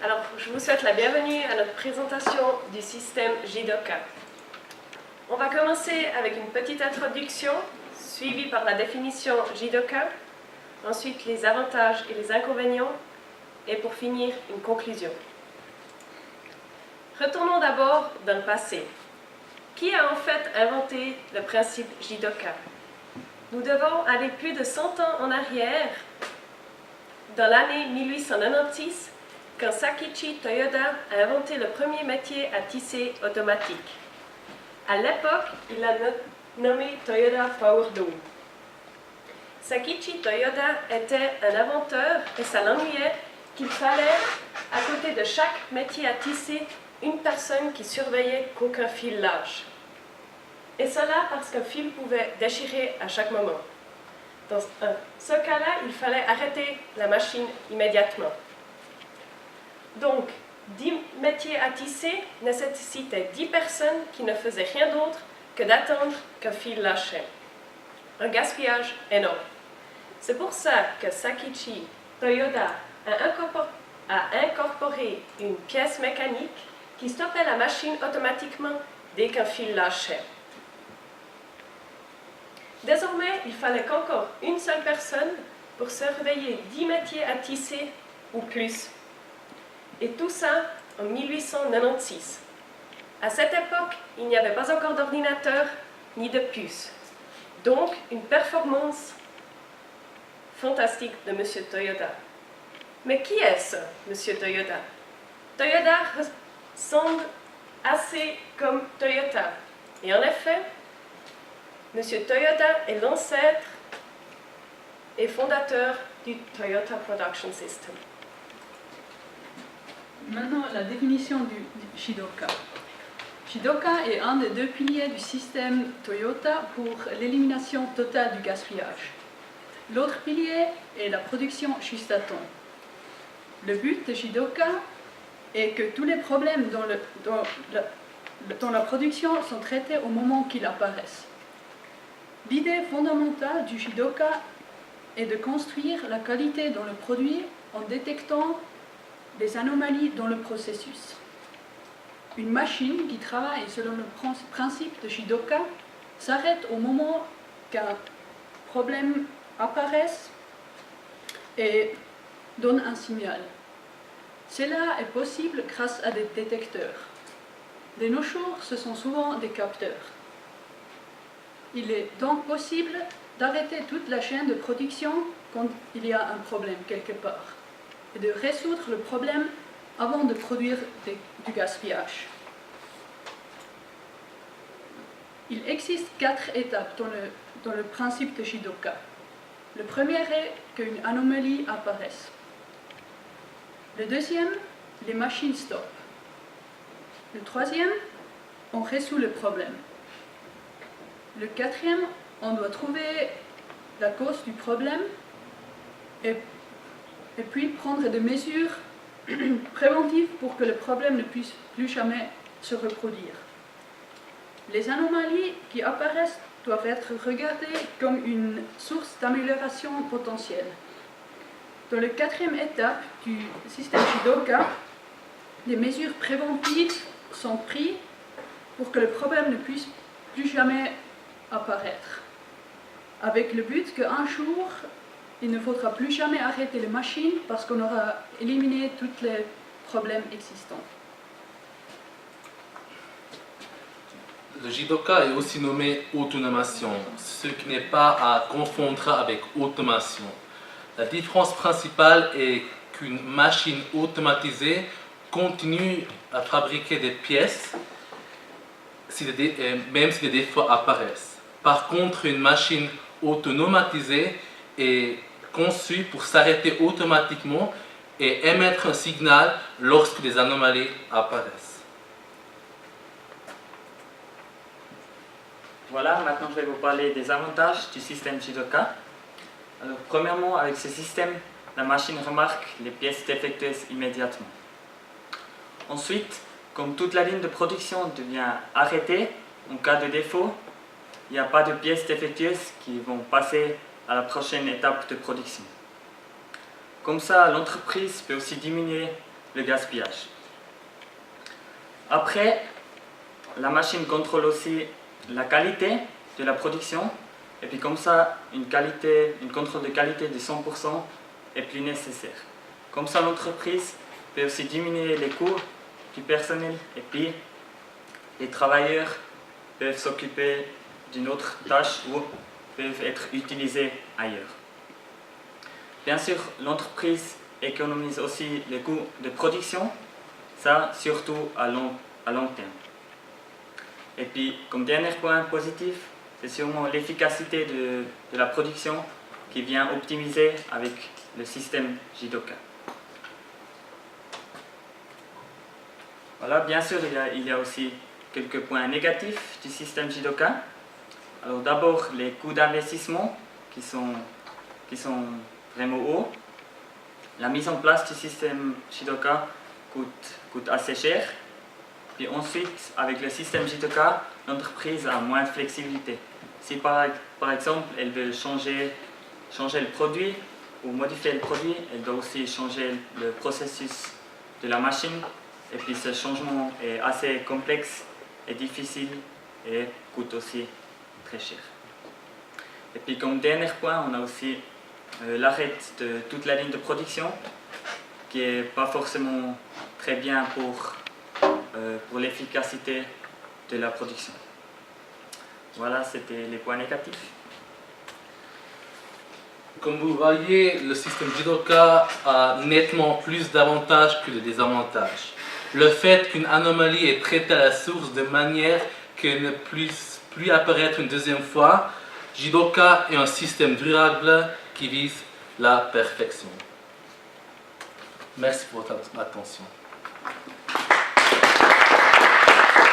Alors, je vous souhaite la bienvenue à notre présentation du système Jidoka. On va commencer avec une petite introduction, suivie par la définition Jidoka, ensuite les avantages et les inconvénients, et pour finir, une conclusion. Retournons d'abord dans le passé. Qui a en fait inventé le principe Jidoka? Nous devons aller plus de 100 ans en arrière, dans l'année 1896, quand Sakichi Toyoda a inventé le premier métier à tisser automatique. À l'époque, il l'a nommé Toyoda Power Loom. Sakichi Toyoda était un inventeur et ça l'ennuyait qu'il fallait, à côté de chaque métier à tisser, une personne qui surveillait qu'aucun fil lâche. Et cela parce qu'un fil pouvait déchirer à chaque moment. Dans ce cas-là, il fallait arrêter la machine immédiatement. Donc, 10 métiers à tisser nécessitaient 10 personnes qui ne faisaient rien d'autre que d'attendre qu'un fil lâchait. Un gaspillage énorme. C'est pour ça que Sakichi Toyoda a incorporé une pièce mécanique qui stoppait la machine automatiquement dès qu'un fil lâchait. Désormais, il fallait qu'encore une seule personne pour surveiller 10 métiers à tisser ou plus. Et tout ça en 1896. À cette époque, il n'y avait pas encore d'ordinateur ni de puce. Donc, une performance fantastique de M. Toyoda. Mais qui est-ce, M. Toyoda? Toyoda ressemble assez comme Toyota. Et en effet, M. Toyoda est l'ancêtre et fondateur du Toyota Production System. Maintenant, la définition du Jidoka. Jidoka est un des deux piliers du système Toyota pour l'élimination totale du gaspillage. L'autre pilier est la production juste à temps. Le but de Jidoka est que tous les problèmes dans la production sont traités au moment qu'ils apparaissent. L'idée fondamentale du Jidoka est de construire la qualité dans le produit en détectant des anomalies dans le processus. Une machine qui travaille selon le principe de Jidoka s'arrête au moment qu'un problème apparaisse et donne un signal. Cela est possible grâce à des détecteurs. De nos jours, ce sont souvent des capteurs. Il est donc possible d'arrêter toute la chaîne de production quand il y a un problème quelque part et de résoudre le problème avant de produire du gaspillage. Il existe 4 étapes dans le principe de Jidoka. Le premier est qu'une anomalie apparaisse. Le deuxième, les machines stoppent. Le troisième, on résout le problème. Le quatrième, on doit trouver la cause du problème et puis prendre des mesures préventives pour que le problème ne puisse plus jamais se reproduire. Les anomalies qui apparaissent doivent être regardées comme une source d'amélioration potentielle. Dans la 4e étape du système Jidoka, des mesures préventives sont prises pour que le problème ne puisse plus jamais apparaître, avec le but qu'un jour, il ne faudra plus jamais arrêter les machines parce qu'on aura éliminé tous les problèmes existants. Le Jidoka est aussi nommé autonomation, ce qui n'est pas à confondre avec automation. La différence principale est qu'une machine automatisée continue à fabriquer des pièces même si des défauts apparaissent. Par contre, une machine automatisée est conçue pour s'arrêter automatiquement et émettre un signal lorsque des anomalies apparaissent. Voilà, maintenant je vais vous parler des avantages du système Jidoka. Alors, premièrement, avec ce système, la machine remarque les pièces défectueuses immédiatement. Ensuite, comme toute la ligne de production devient arrêtée en cas de défaut, il n'y a pas de pièces défectueuses qui vont passer à la prochaine étape de production. Comme ça, l'entreprise peut aussi diminuer le gaspillage. Après, la machine contrôle aussi la qualité de la production, et puis comme ça, une contrôle de qualité de 100% est plus nécessaire. Comme ça, l'entreprise peut aussi diminuer les coûts du personnel, et puis les travailleurs peuvent s'occuper d'une autre tâche ou peuvent être utilisés ailleurs. Bien sûr, l'entreprise économise aussi les coûts de production, ça surtout à long terme. Et puis, comme dernier point positif, c'est sûrement l'efficacité de la production qui vient optimiser avec le système Jidoka. Voilà, bien sûr, il y a aussi quelques points négatifs du système Jidoka. Alors d'abord, les coûts d'investissement qui sont vraiment hauts. La mise en place du système Jidoka coûte assez cher. Puis ensuite, avec le système Jidoka, l'entreprise a moins de flexibilité. Si par exemple, elle veut changer le produit ou modifier le produit, elle doit aussi changer le processus de la machine. Et puis ce changement est assez complexe et difficile et coûte aussi très cher. Et puis comme dernier point, on a aussi l'arrêt de toute la ligne de production qui n'est pas forcément très bien pour l'efficacité de la production. Voilà, c'était les points négatifs. Comme vous voyez, le système Jidoka a nettement plus d'avantages que de désavantages. Le fait qu'une anomalie est traitée à la source de manière qu'elle ne puisse plus apparaître une deuxième fois, Jidoka est un système durable qui vise la perfection. Merci pour votre attention.